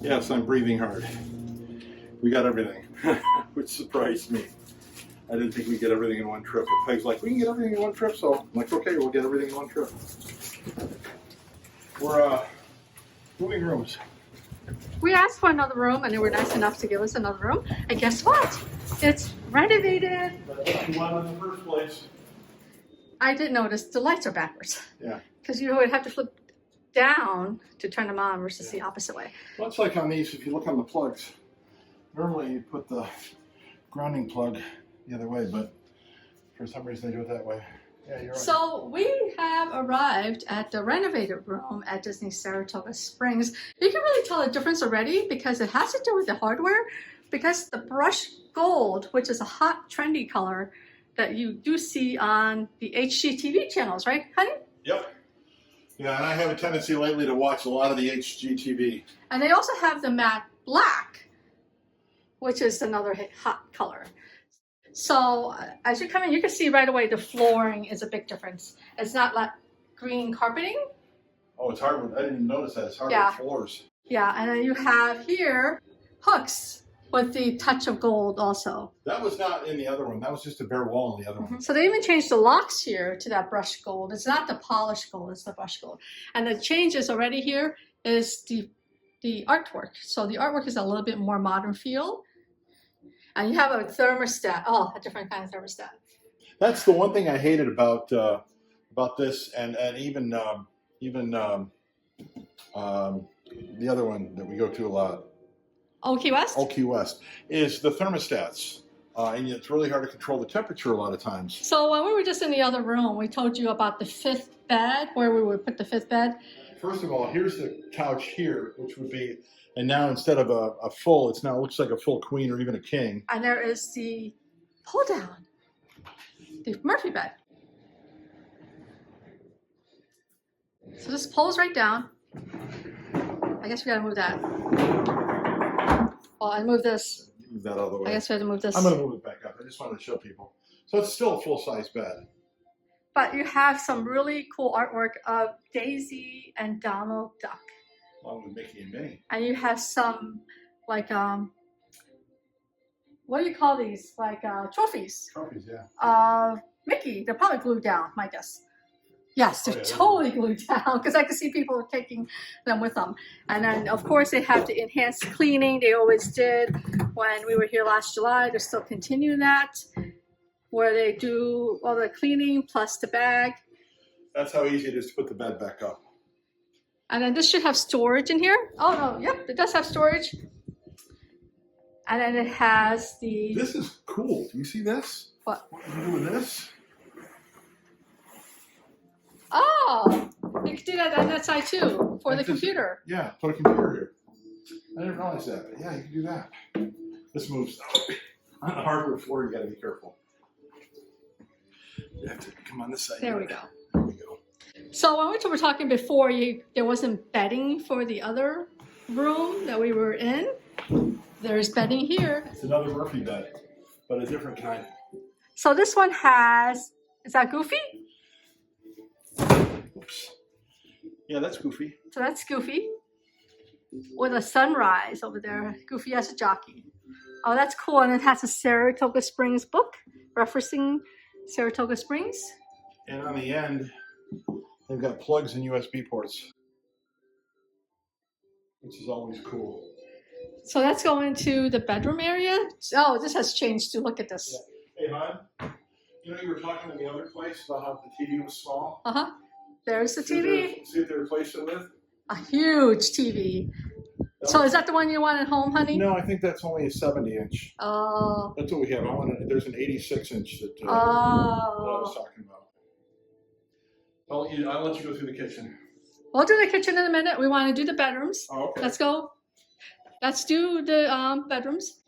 Yes, I'm breathing hard. We got everything, which surprised me. I didn't think we'd get everything in one trip. But Peg's like, we can get everything in one trip, so I'm like, okay, we'll get everything in one trip. We're moving rooms. We asked for another room, and they were nice enough to give us another room. And guess what? It's renovated. That's what you wanted in the first place. I did notice the lights are backwards. Yeah. Because you would have to flip down to turn them on versus the opposite way. Well, it's like on these, if you look on the plugs, normally you put the grounding plug the other way, but for some reason they do it that way. Yeah, you're right. So we have arrived at the renovated room at Disney Saratoga Springs. You can really tell the difference already because it has to do with the hardware, because the brushed gold, which is a hot trendy color that you do see on the HGTV channels, right, honey? Yep. Yeah, and I have a tendency lately to watch a lot of the HGTV. And they also have the matte black, which is another hot color. So as you come in, you can see right away the flooring is a big difference. It's not like green carpeting. Oh, it's hardwood. I didn't even notice that. It's hardwood Yeah. floors. Yeah, and then you have here hooks with the touch of gold also. That was not in the other one. That was just a bare wall in the other one. So they even changed the locks here to that brushed gold. It's not the polished gold, it's the brushed gold. And the changes already here is the artwork. So the artwork is a little bit more modern feel. And you have a thermostat. Oh, a different kind of thermostat. That's the one thing I hated about this, and even the other one that we go to a lot. Old Key West? Old Key West is the thermostats, and it's really hard to control the temperature a lot of times. So when we were just in the other room, we told you about the fifth bed, where we would put the fifth bed. First of all, here's the couch here, which would be, and now instead of a full, it looks like a full queen or even a king. And there is the pull down, the Murphy bed. So this pulls right down. I guess we gotta move that. Well, I move this. Move that out of the way. I guess we have to move this. I'm gonna move it back up. I just wanted to show people. So it's still a full-size bed. But you have some really cool artwork of Daisy and Donald Duck. Along with Mickey and Minnie. And you have some, like, what do you call these? Like, trophies. Trophies, yeah. Mickey, they're probably glued down, my guess. Yes, they're Oh, yeah, totally glued down because I can see people taking them with them. And then, of course, they have the enhanced cleaning. They always did when we were here last July. They're still continuing that, where they do all the cleaning plus the bag. That's how easy it is to put the bed back up. And then this should have storage in here. Oh, no, yep, it does have storage. And then it has the... This is cool. Do you see this? What? What do you do with this? Oh, you can do that on that side too, for the computer. Yeah, put a computer here. I didn't realize that, but yeah, you can do that. This moves on the hardwood floor. You got to be careful. You have to come on this side. There we go. There we go. So when we were talking before, there wasn't bedding for the other room that we were in. There's bedding here. It's another Murphy bed, but a different kind. So this one has, is that Goofy? Oops. Yeah, that's Goofy. So that's Goofy. With a sunrise over there. Goofy as a jockey. Oh, that's cool. And it has a Saratoga Springs book referencing Saratoga Springs. And on the end, they've got plugs and USB ports, which is always cool. So that's going to the bedroom area. Oh, this has changed too. Look at this. Yeah. Hey, hon, you know you were talking in the other place about how the TV was small? Uh-huh. There's the TV. See what they replaced it with? A huge TV. So is that the one you want at home, honey? No, I think that's only a 70-inch. Oh. That's what we have. There's an 86-inch that I was talking about. I'll let you go through the kitchen. We'll do the kitchen in a minute. We want to do the bedrooms. Oh, okay. Let's go. Let's do the bedrooms.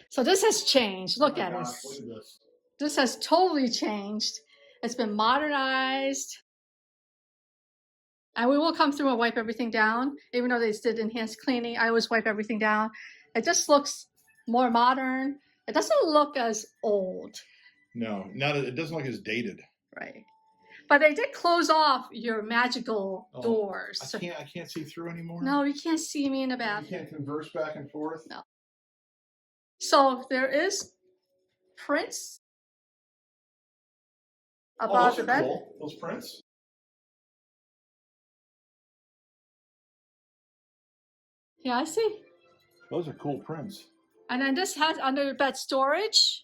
So this has changed. Look at this. Look at this. This has totally changed. It's been modernized. And we will come through and wipe everything down. Even though they did enhanced cleaning, I always wipe everything down. It just looks more modern. It doesn't look as old. No, it doesn't look as dated. Right. But they did close off your magical Oh, doors. I can't see through anymore. No, you can't see me in the You bathroom. can't converse back and forth. No. So there is prints above those the are bed. cool. Those prints. Yeah, I see. Those are cool prints. And then this has under the bed storage.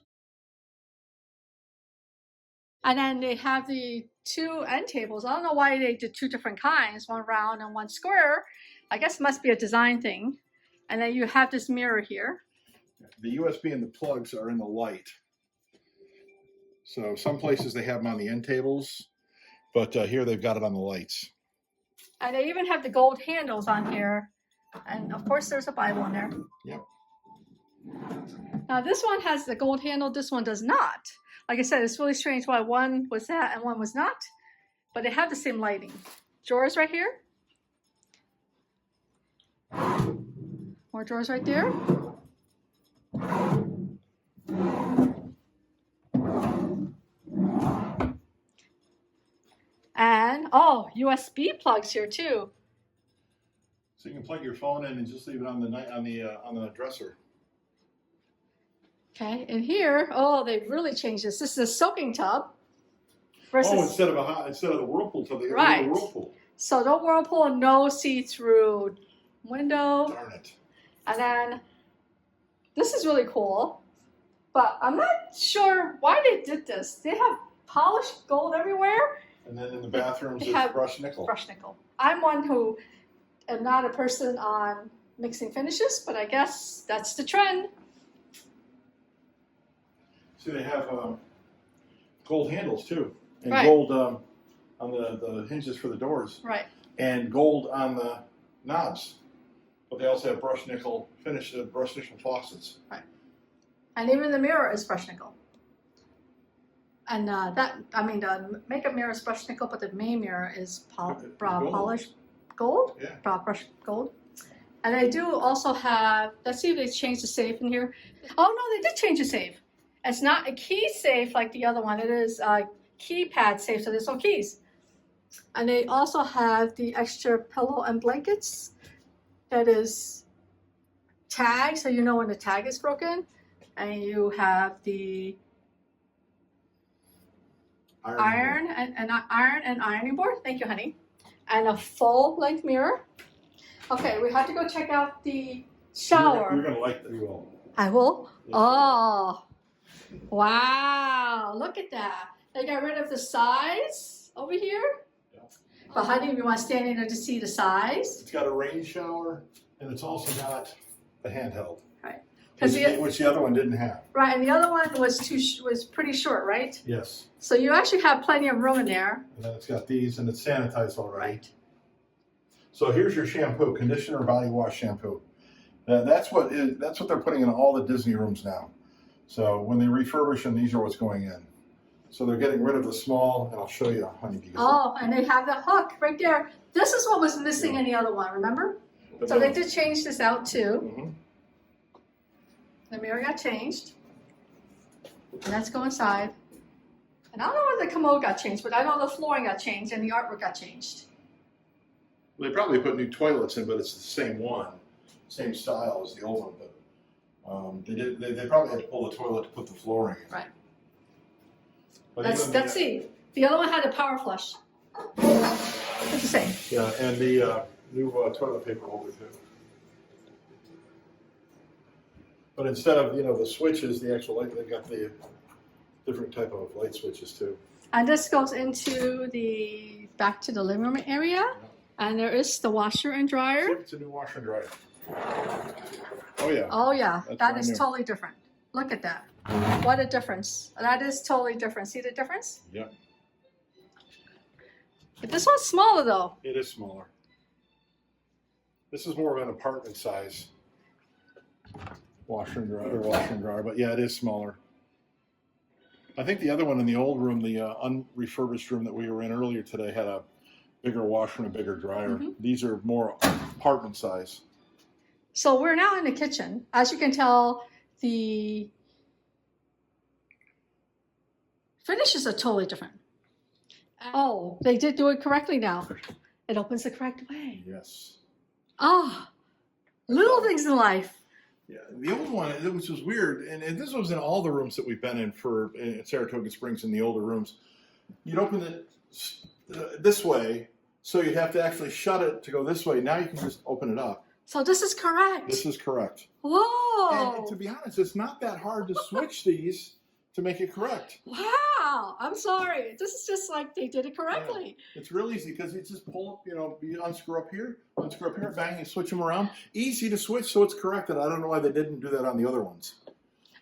And then they have the 2 end tables. I don't know why they did 2 different kinds, one round and one square. I guess it must be a design thing. And then you have this mirror here. The USB and the plugs are in the light. So some places they have them on the end tables, but here they've got it on the lights. And they even have the gold handles on here. And of course there's a Bible in there. Yep. Now this one has the gold handle, this one does not. Like I said, it's really strange why one was that and one was not. But they have the same lighting. Drawers right here. More drawers right there. And oh, USB plugs here too. So you can plug your phone in and just leave it on the dresser. Okay, and here, oh, they've really changed this. This is a soaking tub. Versus, instead of the whirlpool tub, they got Right. a whirlpool. So no whirlpool, no see-through window. Darn it. And then this is really cool, but I'm not sure why they did this. They have polished gold everywhere. And then in the bathrooms, They it's have brushed nickel. Brushed nickel. I'm one who am not a person on mixing finishes, but I guess that's the trend. See, they have gold handles too, and Right. gold on the hinges for the doors, Right. and gold on the knobs. But they also have brushed nickel faucets. And even the mirror is brushed nickel. And the makeup mirror is brushed nickel, but the main mirror is Gold. polished gold. Yeah. Brushed gold. And they do also have, let's see if they changed the safe in here. Oh no, they did change the safe. It's not a key safe like the other one. It is a keypad safe, so there's no keys. And they also have the extra pillow and blankets that is tagged, so you know when the tag is broken. And you have the iron and ironing board. Thank you, honey. And a full length mirror. Okay, we have to go check out the shower. You're gonna like that. You will. I will. Yes. Oh, wow! Look at that. They got rid of the size over here. Yeah. But honey, we want to stand in there to see the size. It's got a rain shower, and it's also got a handheld. Right. Which the other one didn't have. Right, and the other one was pretty short, right? Yes. So you actually have plenty of room in there. And then it's got these, and it's sanitized already. Right. So here's your shampoo, conditioner, body wash, shampoo. That's what they're putting in all the Disney rooms now. So when they refurbish them, these are what's going in. So they're getting rid of the small, and I'll show you, honey. Oh, and they have the hook right there. This is what was missing in the other one, remember? So they did change this out too. Mm-hmm. The mirror got changed. And let's go inside. And I don't know whether the commode got changed, but I know the flooring got changed and the artwork got changed. They probably put new toilets in, but it's the same one, same style as the old one. But they probably had to pull the toilet to put the flooring in. Right. But Let's see. The other one had a power flush. It's the same. Yeah, and the new toilet paper holder too. But instead of the switches, the actual light, they've got the different type of light switches too. And this goes into back to the living room area. And there is the washer and dryer. It's a new washer and dryer. Oh yeah. Oh yeah, That's that brand is new. totally different. Look at that. What a difference. That is totally different. See the difference? Yep. But this one's smaller though. It is smaller. This is more of an apartment size washer and dryer, but yeah, it is smaller. I think the other one in the old room, the unrefurbished room that we were in earlier today, had a bigger washer and a bigger dryer. Mm-hmm. These are more apartment size. So we're now in the kitchen. As you can tell, the finishes are totally different. Oh, they did do it correctly now. It opens the correct way. Yes. Ah, little things in life. Yeah, the old one, which was weird, and this was in all the rooms that we've been in Saratoga Springs in the older rooms. You'd open it this way, so you'd have to actually shut it to go this way. Now you can just open it up. So this is correct. This is correct. Whoa. And to be honest, it's not that hard to switch these to make it correct. Wow. I'm sorry. This is just like they did it correctly. It's real easy because you just pull up, you unscrew up here, bang, you switch them around. Easy to switch, so it's correct. And I don't know why they didn't do that on the other ones.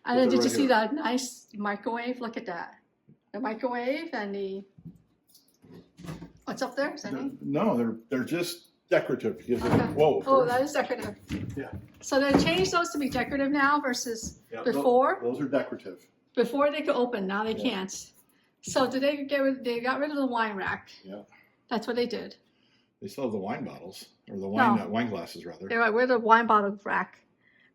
And then did you see that nice microwave? Look at that. The microwave and the, what's up there? Is that me? No, they're just decorative. Because Okay. Whoa. Oh, that is decorative. Yeah. So they changed those to be decorative now versus Yeah, before. Those are decorative. Before they could open, now they can't. So did they they got rid of the wine rack. Yeah. That's what they did. They still have the wine bottles, or the No. wine glasses, rather. They got rid of the wine bottle rack.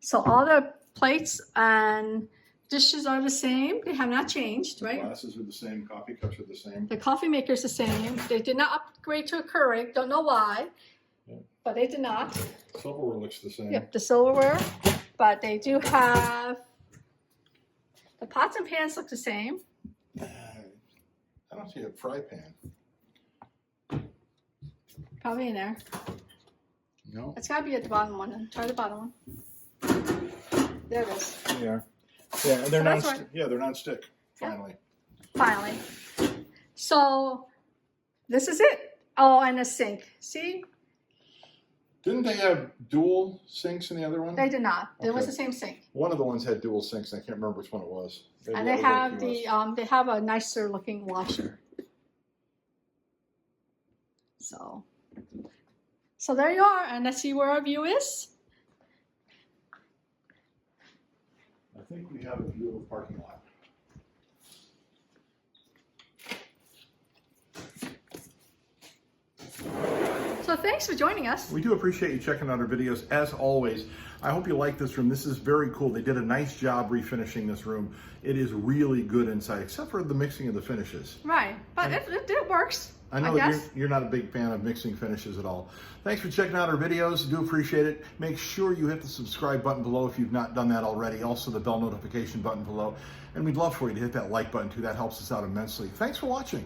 So all the plates and dishes are the same. They have not changed, The right? glasses are the same, coffee cups are the same. The coffee maker's the same. They did not upgrade to a Keurig. Don't know why, Yeah. but they did not. Silverware looks the same. Yep, the silverware. But they do have, the pots and pans look the same. I don't see a fry pan. Probably in there. No. It's got to be at the bottom one. Then. Try the bottom one. There it is. They are. Yeah, and they're that's non-stick. Yeah, they're non-stick. Finally. Finally. So this is it. Oh, and a sink. See? Didn't they have dual sinks in the other one? They did not. It was Okay. the same sink. One of the ones had dual sinks. And I can't remember which one it was. Maybe And that they was have what it was. they have a nicer looking washer. So there you are, and let's see where our view is. I think we have a view of the parking lot. So thanks for joining us. We do appreciate you checking out our videos. As always, I hope you like this room. This is very cool. They did a nice job refinishing this room. It is really good inside, except for the mixing of the finishes. Right, but it works. I know that guess. you're not a big fan of mixing finishes at all. Thanks for checking out our videos. Do appreciate it. Make sure you hit the subscribe button below if you've not done that already. Also the bell notification button below. And we'd love for you to hit that like button too. That helps us out immensely. Thanks for watching.